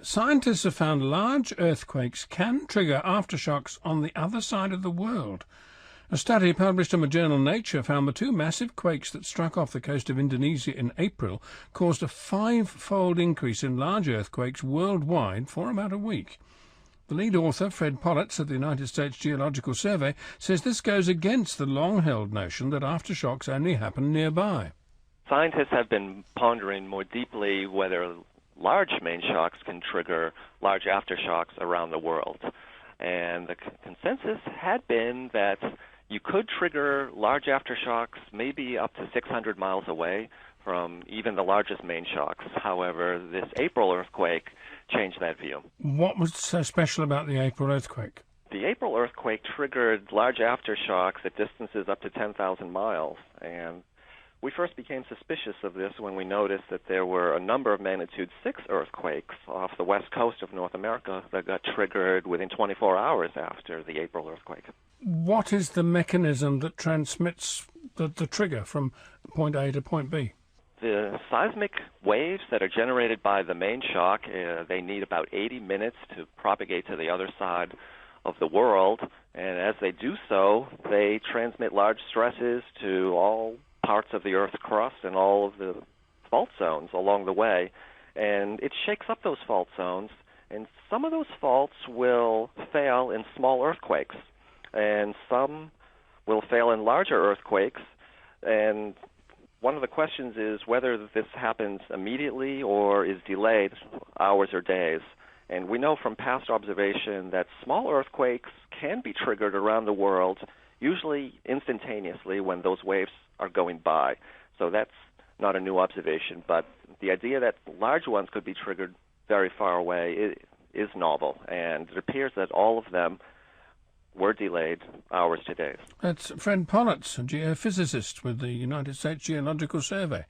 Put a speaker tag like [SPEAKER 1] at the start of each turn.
[SPEAKER 1] Scientists have found large earthquakes can trigger aftershocks on the other side of the world. A study published in the journal Nature found the two massive quakes that struck off the coast of Indonesia in April caused a fivefold increase in large earthquakes worldwide for about a week. The lead author, Fred Pollitz of the United States Geological Survey, says this goes against the long-held notion that aftershocks only happen nearby.
[SPEAKER 2] Scientists have been pondering more deeply whether large main shocks can trigger large aftershocks around the world. And the consensus had been that you could trigger large aftershocks maybe up to 600 miles away from even the largest main shocks. However, this April earthquake changed that view.
[SPEAKER 1] What was so special about the April earthquake?
[SPEAKER 2] The April earthquake triggered large aftershocks at distances up to 10,000 miles, and we first became suspicious of this when we noticed that there were a number of magnitude 6 earthquakes off the west coast of North America that got triggered within 24 hours after the April earthquake. What
[SPEAKER 1] is the mechanism that transmits the trigger from point A to point B?
[SPEAKER 2] The seismic waves that are generated by the main shock, they need about 80 minutes to propagate to the other side of the world, and as they do so, they transmit large stresses to all parts of the Earth's crust and all of the fault zones along the way, and it shakes up those fault zones, and some of those faults will fail in small earthquakes, and some will fail in larger earthquakes, and one of the questions is whether this happens immediately or is delayed hours or days. And we know from past observation that small earthquakes can be triggered around the world, usually instantaneously when those waves are going by. So that's not a new observation, but the idea that large ones could be triggered very far away is novel, and it appears that all of them were delayed hours to days.
[SPEAKER 1] That's Fred Pollitz, a geophysicist with the United States Geological Survey.